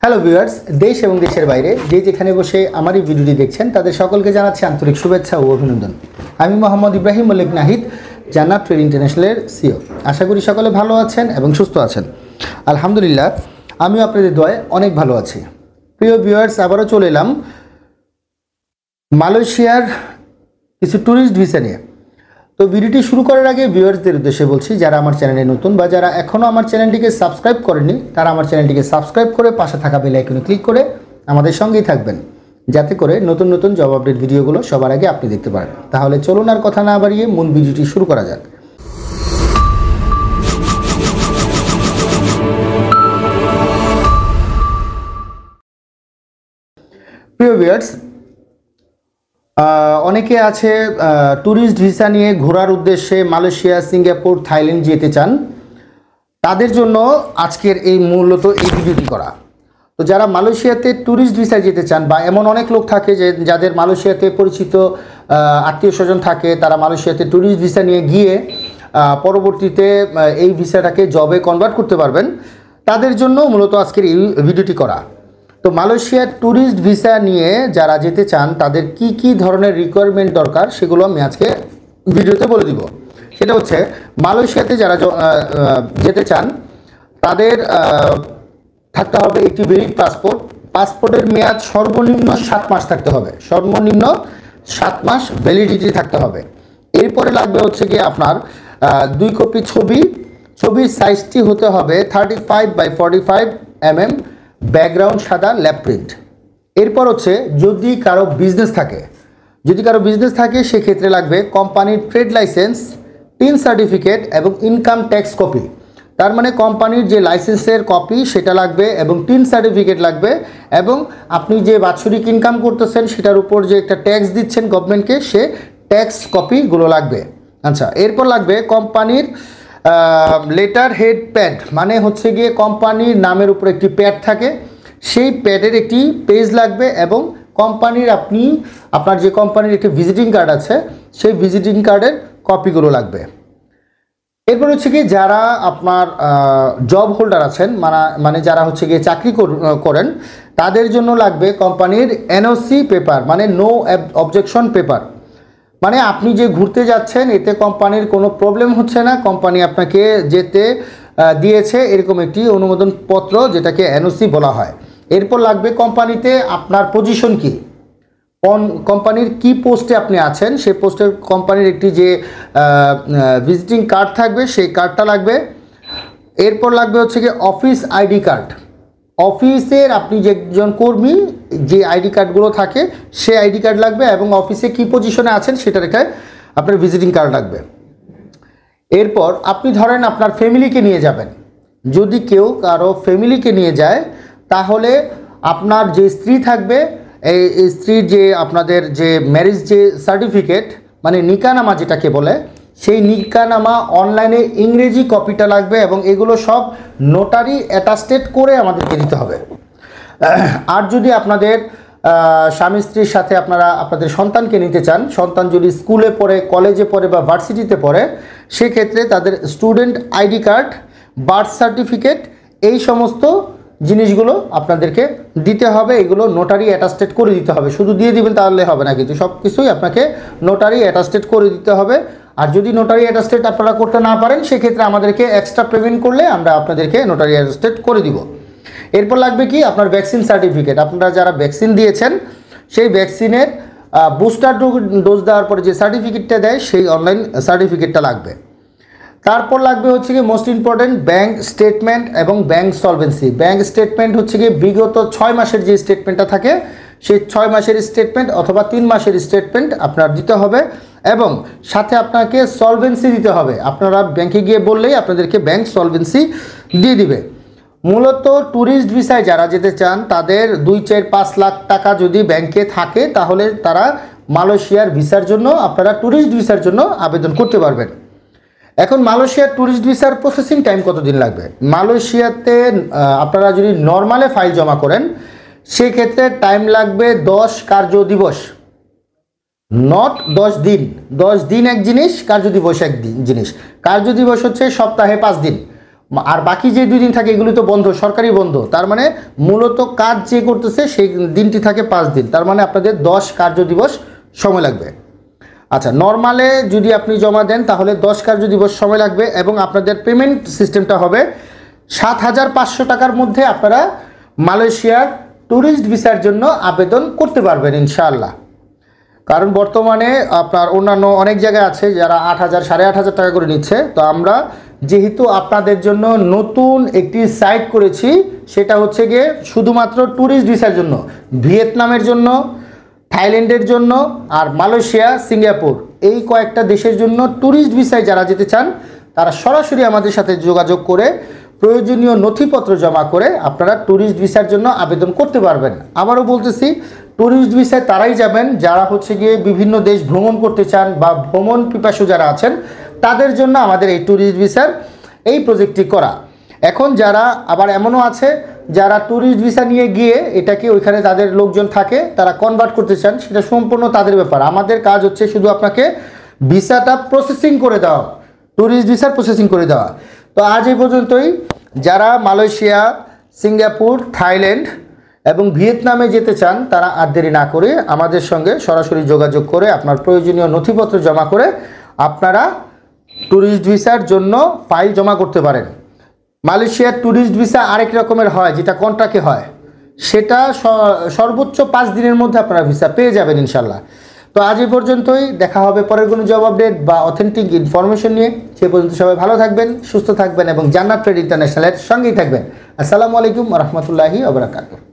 Hello viewers, দেশ এবং দেশের বাইরে যে যেখানে বসে আমার এই ভিডিওটি দেখছেন তাদের সকলকে জানাচ্ছি আন্তরিক শুভেচ্ছা ও অভিনন্দন। আমি মোহাম্মদ ইব্রাহিম মল্লিক নাহিদ, জান্নাত ট্রেড ইন্টারন্যাশনালের সিও। আশা করি সকলে ভালো আছেন এবং সুস্থ আছেন। আলহামদুলিল্লাহ, আমিও আপনাদের দোয়ায় অনেক ভালো আছি। প্রিয় ভিউয়ার্স, আবারও চলে এলাম মালয়েশিয়ার কিছু ট্যুরিস্ট ভিসা নিয়ে। তো ভিডিওটি শুরু করার আগে ভিউয়ার্সদের উদ্দেশ্যে বলছি, যারা আমার চ্যানেলে নতুন বা যারা এখনও আমার চ্যানেলটিকে সাবস্ক্রাইব করেনি তারা আমার চ্যানেলটিকে সাবস্ক্রাইব করে পাশে থাকা বেল আইকনে ক্লিক করে আমাদের সঙ্গেই থাকবেন, যাতে করে নতুন নতুন জব আপডেট ভিডিওগুলো সবার আগে আপনি দেখতে পারেন। তাহলে চলুন আর কথা না বাড়িয়ে মূল ভিডিওটি শুরু করা যাক। প্রিয় ভিউয়ার্স, অনেকে আছে ট্যুরিস্ট ভিসা নিয়ে ঘোরার উদ্দেশ্যে মালয়েশিয়া, সিঙ্গাপুর, থাইল্যান্ড যেতে চান। তাদের জন্য আজকের এই মূলত এই ভিডিওটি করা। তো যারা মালয়েশিয়াতে ট্যুরিস্ট ভিসা যেতে চান, বা এমন অনেক লোক থাকে যে যাদের মালয়েশিয়াতে পরিচিত আত্মীয় স্বজন থাকে, তারা মালয়েশিয়াতে ট্যুরিস্ট ভিসা নিয়ে গিয়ে পরবর্তীতে এই ভিসাটাকে জবে কনভার্ট করতে পারবেন, তাদের জন্য মূলত আজকের এই ভিডিওটি করা। তো মালয়েশিয়ার ট্যুরিস্ট ভিসা নিয়ে যারা যেতে চান তাদের কি কি ধরনের রিকোয়ারমেন্ট দরকার সেগুলো আমি আজকে ভিডিওতে বলে দিব। সেটা হচ্ছে, মালয়েশিয়াতে যারা যেতে চান তাদের থাকতে হবে একটি ভ্যালিড পাসপোর্ট। পাসপোর্টের মেয়াদ সর্বনিম্ন 7 মাস থাকতে হবে, সর্বনিম্ন 7 মাস ভ্যালিডিটি থাকতে হবে। এরপরে লাগবে হচ্ছে গিয়ে আপনার 2 কপি ছবি। ছবির সাইজটি হতে হবে 35x45 mm, ব্যাকগ্রাউন্ড সাদা, ল্যাব প্রিন্ট। এরপর হচ্ছে, যদি কারো বিজনেস থাকে সেক্ষেত্রে লাগবে কোম্পানির ট্রেড লাইসেন্স, টিন সার্টিফিকেট এবং ইনকাম ট্যাক্স কপি। তার মানে কোম্পানির যে লাইসেন্সের কপি সেটা লাগবে এবং টিন সার্টিফিকেট লাগবে, এবং আপনি যে বাৎসরিক ইনকাম করতেছেন সেটার উপর যে একটা ট্যাক্স দিচ্ছেন গভর্নমেন্টকে, সে ট্যাক্স কপিগুলো লাগবে। আচ্ছা, এরপর লাগবে কোম্পানির লেটার হেড প্যাড, মানে হচ্ছে গিয়ে কোম্পানির নামের উপর একটি প্যাড থাকে, সেই প্যাডের একটি পেজ লাগবে, এবং কোম্পানির আপনার যে কোম্পানির একটি ভিজিটিং কার্ড আছে সেই ভিজিটিং কার্ডের কপিগুলো লাগবে। এরপর হচ্ছে কি, যারা আপনার জব হোল্ডার আছেন, মানে যারা হচ্ছে গিয়ে চাকরি করেন, তাদের জন্য লাগবে কোম্পানির এনওসি পেপার, মানে নো অবজেকশন পেপার। মানে আপনি যে ঘুরতে যাচ্ছেন এতে কোম্পানির কোনো প্রবলেম হচ্ছে না, কোম্পানি আপনাকে যেতে দিয়েছে এরকম একটি অনুমোদন পত্র, যেটাকে এনওসি বলা হয়। এরপর লাগবে কোম্পানিতে আপনার পজিশন কি, কোম্পানির কি পোস্টে আপনি আছেন সেই পোস্টের কোম্পানির একটি যে ভিজিটিং কার্ড থাকবে সেই কার্ডটা লাগবে। এরপর লাগবে হচ্ছে কি অফিস আইডি কার্ড, অফিসের আপনি যে একজন কর্মী যে আইডি কার্ডগুলো থাকে সেই আইডি কার্ড লাগবে, এবং অফিসে কি পজিশনে আছেন সেটা রেখে আপনার ভিজিটিং কার্ড লাগবে। এরপর আপনি ধরেন আপনার ফ্যামিলিকে নিয়ে যাবেন, যদি কেউ কারো ফ্যামিলিকে নিয়ে যায় তাহলে আপনার যে স্ত্রী থাকবে, এই স্ত্রীর যে আপনাদের যে ম্যারেজ যে সার্টিফিকেট, মানে নিকানামা যেটাকে বলে, সেই নিকানামা অনলাইনে ইংরেজি কপিটা লাগবে, এবং এগুলো সব নোটারি অ্যাটাস্টেড করে আমাদেরকে দিতে হবে। আর যদি আপনাদের স্বামী স্ত্রীর সাথে আপনাদের সন্তানকে নিতে চান, সন্তান যদি স্কুলে পড়ে, কলেজে পড়ে বা ভার্সিটিতে পড়ে, সেক্ষেত্রে তাদের student ID card, birth certificate, এই সমস্ত জিনিসগুলো আপনাদেরকে দিতে হবে। এগুলো নোটারি অ্যাটাস্টেড করে দিতে হবে, শুধু দিয়ে দিবেন তাহলে হবে না, কিন্তু সব কিছুই আপনাকে নোটারি অ্যাটাস্টেড করে দিতে হবে। আর যদি নোটারি অ্যাটাস্টেড আপনারা করতে না পারেন সেক্ষেত্রে আমাদেরকে এক্সট্রা পেমেন্ট করলে আমরা আপনাদেরকে নোটারি অ্যাটাস্টেড করে দিব। এরপর লাগবে কি, আপনার ভ্যাকসিন সার্টিফিকেট, আপনারা যারা ভ্যাকসিন দিয়েছেন সেই ভ্যাকসিনের বুস্টার ডোজ দেওয়ার পরে যে সার্টিফিকেটটা দেয় সেই অনলাইন সার্টিফিকেটটা লাগবে। তারপর লাগবে হচ্ছে কি মোস্ট ইম্পর্টেন্ট ব্যাঙ্ক স্টেটমেন্ট এবং ব্যাঙ্ক সলভেন্সি। ব্যাঙ্ক স্টেটমেন্ট হচ্ছে কি বিগত 6 মাসের যে স্টেটমেন্টটা থাকে সেই 6 মাসের স্টেটমেন্ট অথবা 3 মাসের স্টেটমেন্ট আপনার দিতে হবে, এবং সাথে আপনাকে সলভেন্সি দিতে হবে। আপনারা ব্যাংকে গিয়ে বললেই আপনাদেরকে ব্যাঙ্ক সলভেন্সি দিয়ে দিবে। মূলত ট্যুরিস্ট ভিসায় যারা যেতে চান তাদের 2-4-5 লাখ টাকা যদি ব্যাংকে থাকে তাহলে তারা মালয়েশিয়ার ভিসার জন্য, আপনারা ট্যুরিস্ট ভিসার জন্য আবেদন করতে পারবেন। এখন মালয়েশিয়ার ট্যুরিস্ট ভিসার প্রসেসিং টাইম কতদিন লাগবে? মালয়েশিয়াতে আপনারা যদি নর্মালে ফাইল জমা করেন সেক্ষেত্রে টাইম লাগবে 10 কার্য দিবস, নট 10 দিন। 10 দিন এক জিনিস, কার্য দিবস এক জিনিস। কার্য দিবস হচ্ছে সপ্তাহে 5 দিন, আর বাকি যে 2 দিন থাকে এগুলি তো বন্ধ, সরকারি বন্ধ। তার মানে মূলত কাজ যে করতেছে সেই দিনটি থাকে 5 দিন, তার মানে আপনাদের 10 কার্য দিবস সময় লাগবে। আচ্ছা, নর্মালে যদি আপনি জমা দেন তাহলে 10 কার্য দিবস সময় লাগবে এবং আপনাদের পেমেন্ট সিস্টেমটা হবে 7,500 টাকার মধ্যে আপনারা মালয়েশিয়ার ট্যুরিস্ট ভিসার জন্য আবেদন করতে পারবেন ইনশাআল্লাহ। কারণ বর্তমানে আপনার অন্যান্য অনেক জায়গায় আছে যারা 8,000 8,500 টাকা করে নিচ্ছে। তো আমরা যেহেতু আপনাদের জন্য নতুন একটি সাইট করেছি, সেটা হচ্ছে গিয়ে শুধুমাত্র ট্যুরিস্ট ভিসার জন্য, ভিয়েতনামের জন্য, থাইল্যান্ডের জন্য আর মালয়েশিয়া, সিঙ্গাপুর, এই কয়েকটা দেশের জন্য ট্যুরিস্ট ভিসায় যারা যেতে চান তারা সরাসরি আমাদের সাথে যোগাযোগ করে প্রয়োজনীয় নথিপত্র জমা করে আপনারা ট্যুরিস্ট ভিসার জন্য আবেদন করতে পারবেন। আবারও বলতেছি, ট্যুরিস্ট ভিসায় তারাই যাবেন যারা হচ্ছে গিয়ে বিভিন্ন দেশ ভ্রমণ করতে চান বা ভ্রমণ পিপাসু যারা আছেন, তাদের জন্য আমাদের এই ট্যুরিস্ট ভিসার এই প্রজেক্টটি করা। এখন যারা আবার এমনও আছে যারা ট্যুরিস্ট ভিসা নিয়ে গিয়ে এটাকে ওইখানে তাদের লোকজন থাকে, তারা কনভার্ট করতে চান, সেটা সম্পূর্ণ তাদের ব্যাপার। আমাদের কাজ হচ্ছে শুধু আপনাকে ভিসাটা প্রসেসিং করে দেওয়া, ট্যুরিস্ট ভিসার প্রসেসিং করে দেওয়া। তো আজ এই পর্যন্তই। যারা মালয়েশিয়া, সিঙ্গাপুর, থাইল্যান্ড এবং ভিয়েতনামে যেতে চান তারা আর দেরি না করে আমাদের সঙ্গে সরাসরি যোগাযোগ করে আপনার প্রয়োজনীয় নথিপত্র জমা করে আপনারা ট্যুরিস্ট ভিসার জন্য ফাইল জমা করতে পারেন। মালয়েশিয়ার ট্যুরিস্ট ভিসা আরেক রকমের হয়, যেটা কন্ট্রাক্টে হয়, সেটা সর্বোচ্চ 5 দিনের মধ্যে আপনারা ভিসা পেয়ে যাবেন ইনশাল্লাহ। তো আজ এই পর্যন্তই, দেখা হবে পরের কোনো জব আপডেট বা অথেন্টিক ইনফরমেশন নিয়ে। সে পর্যন্ত সবাই ভালো থাকবেন, সুস্থ থাকবেন এবং জান্নাত ট্রেড ইন্টারন্যাশনালের সঙ্গেই থাকবেন। আসসালামু আলাইকুম ওয়া রাহমাতুল্লাহি ওয়া বারাকাতুহু।